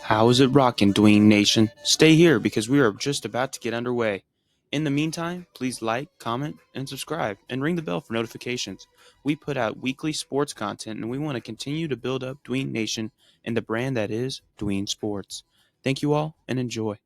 How is it rocking, Dwayne Nation? Stay here because we are just about to get underway. In the meantime, please like, comment, and subscribe, and ring the bell for notifications. We put out weekly sports content, and we want to continue to build up Dwayne Nation and the brand that is Dwayne Sports. Thank you all, and enjoy.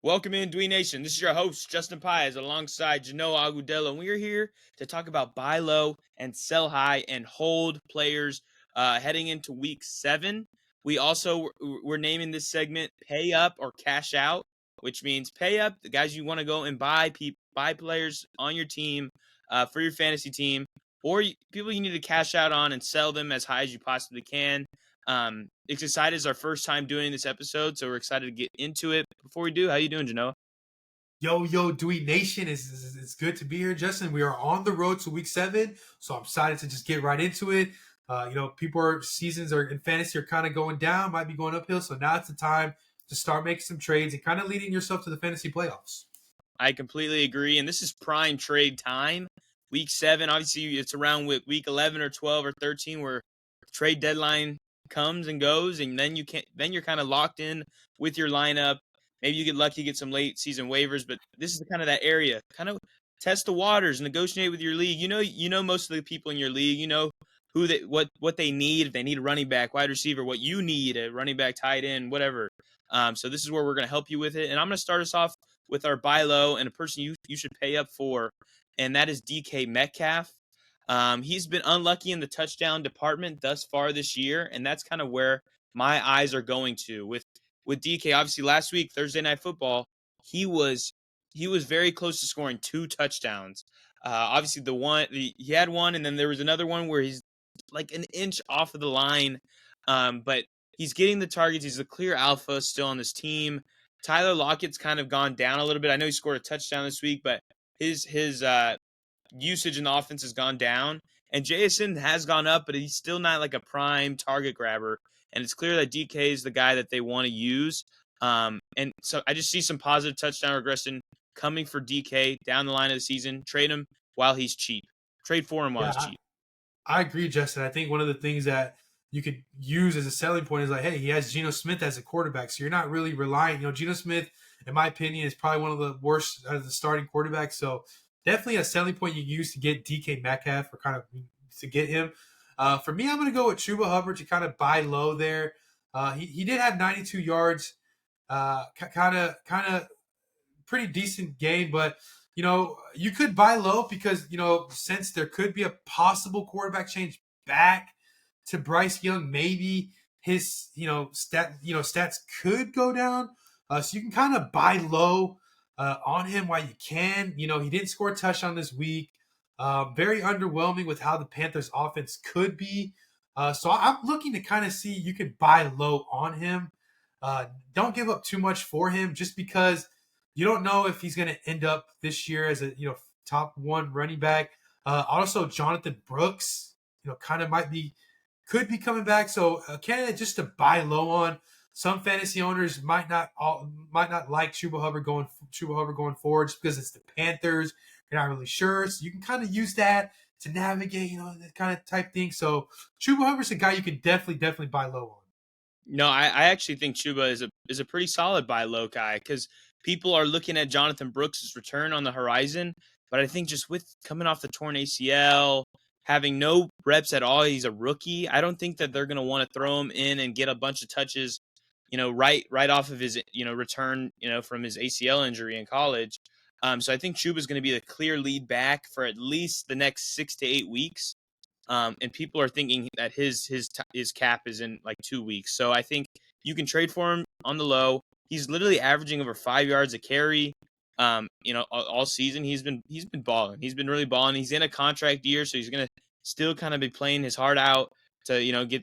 Welcome in, Dwayne Nation. This is your host, Justin Paez, alongside Genoa Agudelo, and we are here to talk about buy low and sell high and hold players heading into Week 7. We're naming this segment "Pay Up or Cash Out," which means pay up, the guys you want to go and buy players on your team for your fantasy team, or people you need to cash out on and sell them as high as you possibly can. It's excited. It's our first time doing this episode, so we're excited to get into it. Before we do, how you doing, Genoa? Yo, Dewey Nation, it's good to be here, Justin. We are on the road to Week 7, so I'm excited to just get right into it. Seasons are in fantasy are kind of going down, might be going uphill, so now it's the time to start making some trades and kind of leading yourself to the fantasy playoffs. I completely agree, and this is prime trade time. Week 7, obviously, it's around week 11 or 12 or 13 where trade deadline comes and goes, and then you're kind of locked in with your lineup. Maybe you get lucky, get some late season waivers, but this is kind of that area. Kind of test the waters, negotiate with your league. You know most of the people in your league. You know what they need. If they need a running back, wide receiver, what you need, a running back, tight end, whatever. So this is where we're going to help you with it. And I'm going to start us off with our buy low and a person you should pay up for, and that is DK Metcalf. He's been unlucky in the touchdown department thus far this year, and that's kind of where my eyes are going to with DK. Obviously, last week, Thursday Night Football, he was very close to scoring 2 touchdowns. Obviously, he had one, and then there was another one where he's like an inch off of the line, but he's getting the targets. He's the clear alpha still on this team. Tyler Lockett's kind of gone down a little bit. I know he scored a touchdown this week, but his usage in the offense has gone down. And JSN has gone up, but he's still not like a prime target grabber. And it's clear that DK is the guy that they want to use. And so I just see some positive touchdown regression coming for DK down the line of the season. Trade him while he's cheap. Trade for him while he's cheap. I agree, Justin. I think one of the things that you could use as a selling point is like, hey, he has Geno Smith as a quarterback, so you're not really relying. Geno Smith, in my opinion, is probably one of the worst out of the starting quarterbacks. So definitely a selling point you use to get DK Metcalf or kind of to get him. For me, I'm going to go with Chuba Hubbard to kind of buy low there. He did have 92 yards, kind of pretty decent game, but you could buy low because since there could be a possible quarterback change back to Bryce Young, maybe his stats could go down. So you can kind of buy low on him while you can. He didn't score a touchdown this week. Very underwhelming with how the Panthers offense could be. So I'm looking to kind of see you could buy low on him. Don't give up too much for him just because you don't know if he's going to end up this year as a top 1 running back. Also, Jonathan Brooks, kind of could be coming back. So candidate just to buy low on. Some fantasy owners might not like Chuba Hubbard going forward just because it's the Panthers. You're not really sure, so you can kind of use that to navigate, that kind of type thing. So Chuba Hubbard's a guy you can definitely buy low on. No, I actually think Chuba is a pretty solid buy low guy because people are looking at Jonathan Brooks' return on the horizon. But I think just with coming off the torn ACL, having no reps at all, he's a rookie. I don't think that they're going to want to throw him in and get a bunch of touches, right off of his, return, from his ACL injury in college. So I think Chuba is going to be the clear lead back for at least the next 6 to 8 weeks. And people are thinking that his cap is in like 2 weeks. So I think you can trade for him on the low. He's literally averaging over 5 yards a carry. All season he's been balling. He's been really balling. He's in a contract year, so he's gonna still kind of be playing his heart out to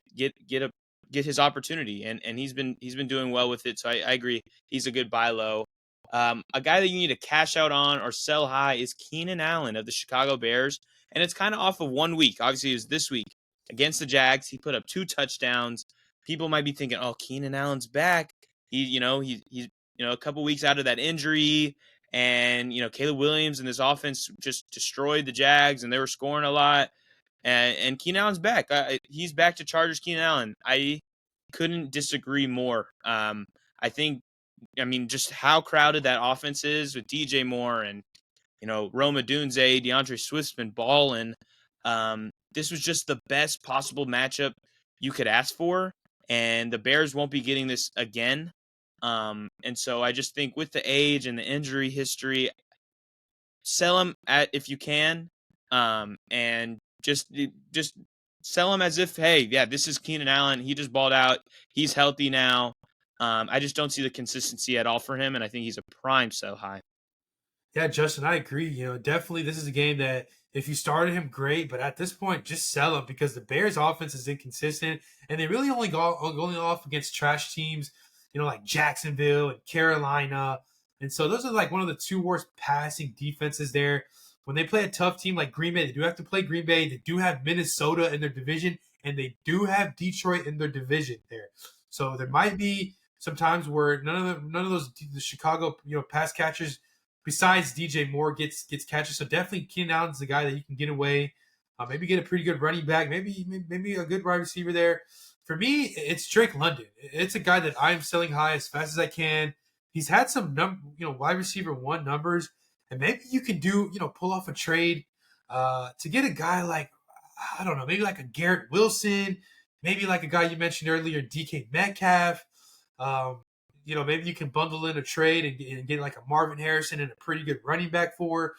get his opportunity. And he's been doing well with it. So I agree. He's a good buy low. A guy that you need to cash out on or sell high is Keenan Allen of the Chicago Bears. And it's kind of off of 1 week. Obviously, it was this week against the Jags. He put up 2 touchdowns. People might be thinking, "Oh, Keenan Allen's back." He's a couple weeks out of that injury, and Caleb Williams and this offense just destroyed the Jags, and they were scoring a lot. and Keenan Allen's back. He's back to Chargers Keenan Allen. I couldn't disagree more. I think, I mean, just how crowded that offense is with DJ Moore and, Roma Dunze, DeAndre Swift's been balling. This was just the best possible matchup you could ask for, and the Bears won't be getting this again. And so I just think with the age and the injury history, sell him at if you can, and just sell him as if, hey, yeah, this is Keenan Allen. He just balled out. He's healthy now. I just don't see the consistency at all for him, and I think he's a prime sell high. Yeah, Justin, I agree. Definitely this is a game that if you started him, great, but at this point, just sell him because the Bears' offense is inconsistent, and they really only go going off against trash teams, like Jacksonville and Carolina, and so those are like one of the two worst passing defenses there. When they play a tough team like Green Bay, they do have to play Green Bay. They do have Minnesota in their division, and they do have Detroit in their division there. So there might be some times where none of those the Chicago pass catchers besides DJ Moore gets catches. So definitely Keenan Allen's the guy that you can get away. Maybe get a pretty good running back. Maybe a good wide receiver there. For me, it's Drake London. It's a guy that I'm selling high as fast as I can. He's had some wide receiver one numbers, and maybe you can pull off a trade to get a guy like, I don't know, maybe like a Garrett Wilson, maybe like a guy you mentioned earlier, DK Metcalf. Maybe you can bundle in a trade and get like a Marvin Harrison and a pretty good running back for.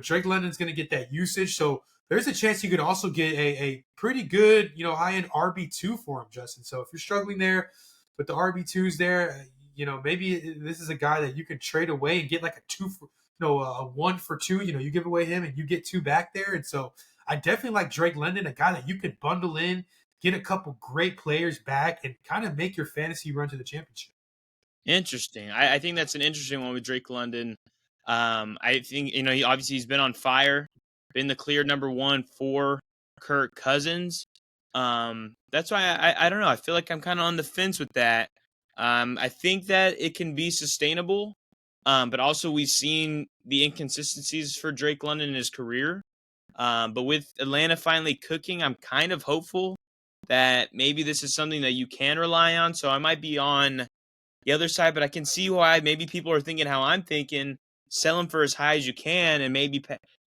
Drake London's going to get that usage. So there's a chance you could also get a pretty good, high-end RB2 for him, Justin. So if you're struggling there with the RB2s there, maybe this is a guy that you can trade away and get like a 1 for 2. You give away him and you get 2 back there. And so I definitely like Drake London, a guy that you could bundle in, get a couple great players back, and kind of make your fantasy run to the championship. Interesting. I think that's an interesting one with Drake London. I think, he's been on fire, been the clear number one for Kirk Cousins. That's why I don't know. I feel like I'm kind of on the fence with that. I think that it can be sustainable, but also we've seen the inconsistencies for Drake London in his career. But with Atlanta finally cooking, I'm kind of hopeful that maybe this is something that you can rely on. So I might be on the other side, but I can see why maybe people are thinking how I'm thinking. Sell him for as high as you can, and maybe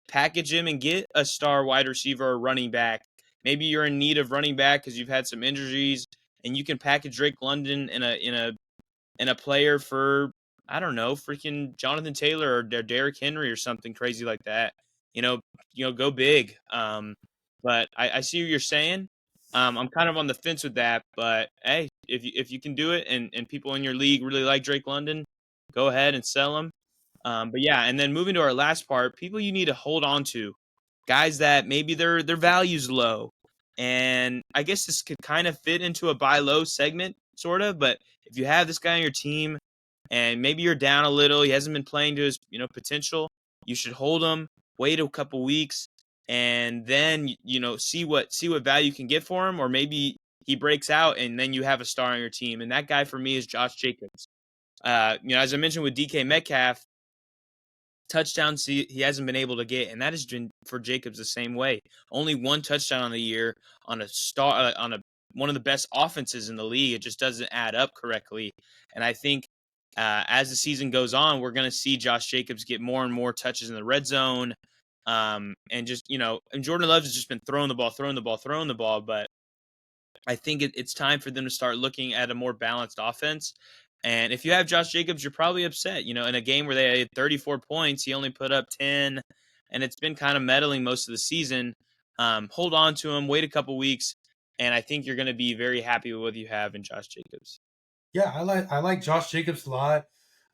package him and get a star wide receiver or running back. Maybe you're in need of running back because you've had some injuries, and you can package Drake London in a player for, I don't know, freaking Jonathan Taylor or Derrick Henry or something crazy like that. Go big. But I see what you're saying. I'm kind of on the fence with that, but hey, if you can do it and people in your league really like Drake London, go ahead and sell him. But yeah, and then moving to our last part, people you need to hold on to, guys that maybe their value's low, and I guess this could kind of fit into a buy low segment, sort of. But if you have this guy on your team, and maybe you're down a little, he hasn't been playing to his potential, you should hold him, wait a couple weeks, and then see what value you can get for him, or maybe he breaks out and then you have a star on your team. And that guy for me is Josh Jacobs. As I mentioned with DK Metcalf, touchdowns he hasn't been able to get, and that has been for Jacobs the same way. Only 1 touchdown on the year on a star on a one of the best offenses in the league. It just doesn't add up correctly. And I think as the season goes on, we're going to see Josh Jacobs get more and more touches in the red zone. And just, and Jordan Love has just been throwing the ball. But I think it's time for them to start looking at a more balanced offense. And if you have Josh Jacobs, you're probably upset. In a game where they had 34 points, he only put up 10, and it's been kind of meddling most of the season. Hold on to him, wait a couple weeks, and I think you're going to be very happy with what you have in Josh Jacobs. Yeah, I like Josh Jacobs a lot.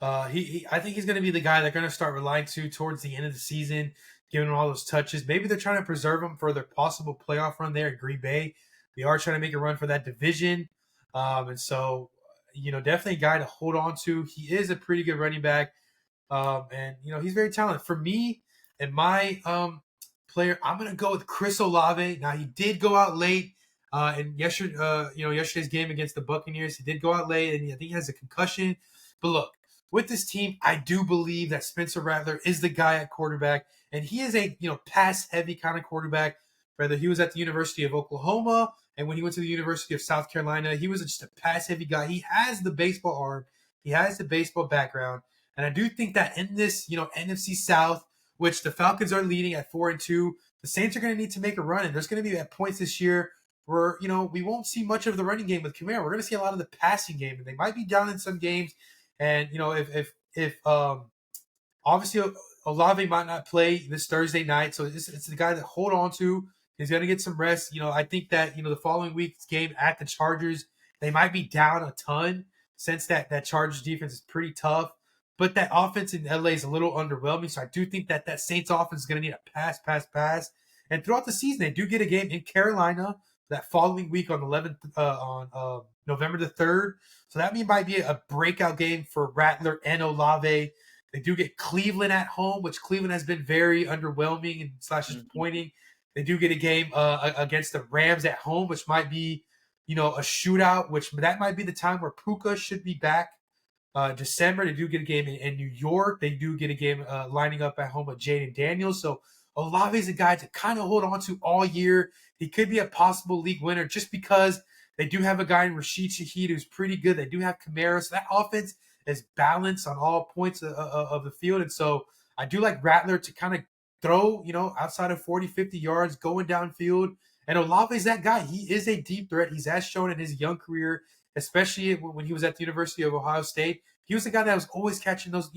I think he's going to be the guy they're going to start relying to towards the end of the season, giving him all those touches. Maybe they're trying to preserve him for their possible playoff run there in Green Bay. They are trying to make a run for that division, and so definitely a guy to hold on to. He is a pretty good running back, and he's very talented. For me and my player, I'm going to go with Chris Olave. Now he did go out late. And yesterday's game against the Buccaneers, he did go out late, and I think he has a concussion. But look, with this team, I do believe that Spencer Rattler is the guy at quarterback, and he is a pass-heavy kind of quarterback. whether he was at the University of Oklahoma and when he went to the University of South Carolina, he was just a pass-heavy guy. He has the baseball arm. He has the baseball background. And I do think that in this, NFC South, which the Falcons are leading at 4-2, the Saints are going to need to make a run. And there's going to be at points this year where, we won't see much of the running game with Kamara. We're going to see a lot of the passing game. And they might be down in some games. And, if obviously Olave might not play this Thursday night, so it's the guy to hold on to. He's going to get some rest. I think that, the following week's game at the Chargers, they might be down a ton since that Chargers defense is pretty tough. But that offense in LA is a little underwhelming, so I do think that Saints offense is going to need a pass. And throughout the season, they do get a game in Carolina that following week on November the 3rd. So that might be a breakout game for Rattler and Olave. They do get Cleveland at home, which Cleveland has been very underwhelming and / disappointing. They do get a game against the Rams at home, which might be, a shootout, which that might be the time where Puka should be back. December, they do get a game in New York. They do get a game lining up at home with Jaden Daniels. So Olave is a guy to kind of hold on to all year. He could be a possible league winner just because they do have a guy in Rashid Shaheed who's pretty good. They do have Kamara. So that offense is balanced on all points of the field. And so I do like Rattler to kind of throw, outside of 40, 50 yards, going downfield. And Olave is that guy. He is a deep threat. He's as shown in his young career, especially when he was at the University of Ohio State. He was a guy that was always catching those,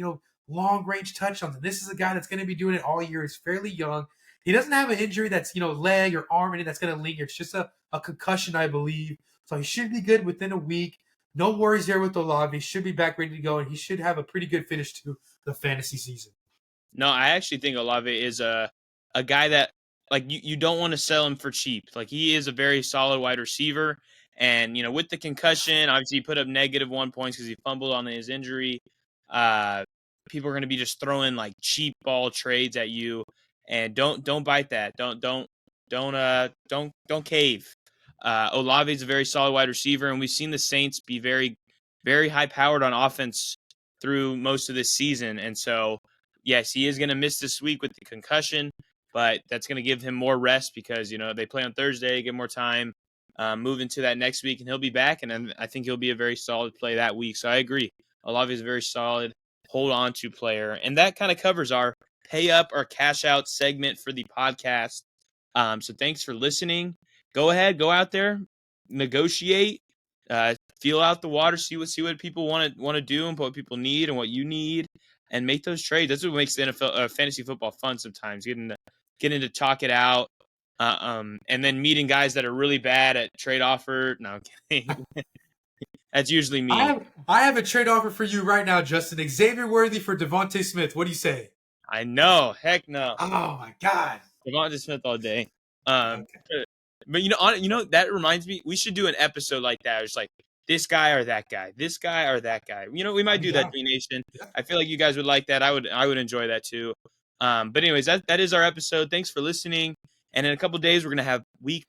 long-range touchdowns. And this is a guy that's going to be doing it all year. He's fairly young. He doesn't have an injury that's, leg or arm, and that's going to linger. It's just a concussion, I believe. So he should be good within a week. No worries there with Olave. He should be back ready to go, and he should have a pretty good finish to the fantasy season. No, I actually think Olave is a guy that, like, you don't want to sell him for cheap. Like, he is a very solid wide receiver. And, with the concussion, obviously he put up -1 points because he fumbled on his injury. People are going to be just throwing like cheap ball trades at you, and don't bite that. Don't cave. Olave is a very solid wide receiver, and we've seen the Saints be very, very high powered on offense through most of this season. And so, yes, he is going to miss this week with the concussion, but that's going to give him more rest because, they play on Thursday, get more time, move into that next week, and he'll be back. And then I think he'll be a very solid play that week. So I agree. Olave is a very solid hold on to player. And that kind of covers our pay up or cash out segment for the podcast. So thanks for listening. Go ahead, go out there, negotiate, feel out the water, see what people want to do and what people need and what you need, and make those trades. That's what makes the NFL fantasy football fun sometimes. Getting to talk it out, and then meeting guys that are really bad at trade offer. No, I'm kidding. That's usually me. I have a trade offer for you right now, Justin. Xavier Worthy for Devontae Smith. What do you say? I know. Heck no. Oh my God. Devontae Smith all day. Okay. But that reminds me, we should do an episode like that. It's like this guy or that guy, this guy or that guy. We might do that, Green Nation. Yeah. I feel like you guys would like that. I would enjoy that too. But anyways, that is our episode. Thanks for listening. And in a couple of days, we're gonna have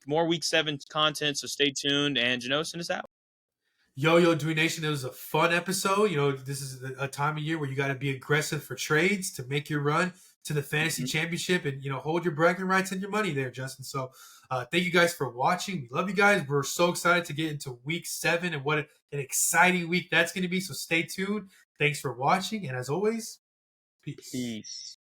more week 7 content. So stay tuned. And Jano, send us out. Yo, Dewey Nation, it was a fun episode. This is a time of year where you got to be aggressive for trades to make your run to the fantasy championship and, hold your bragging rights and your money there, Justin. So thank you guys for watching. We love you guys. We're so excited to get into week 7 and what an exciting week that's going to be. So stay tuned. Thanks for watching. And as always, peace.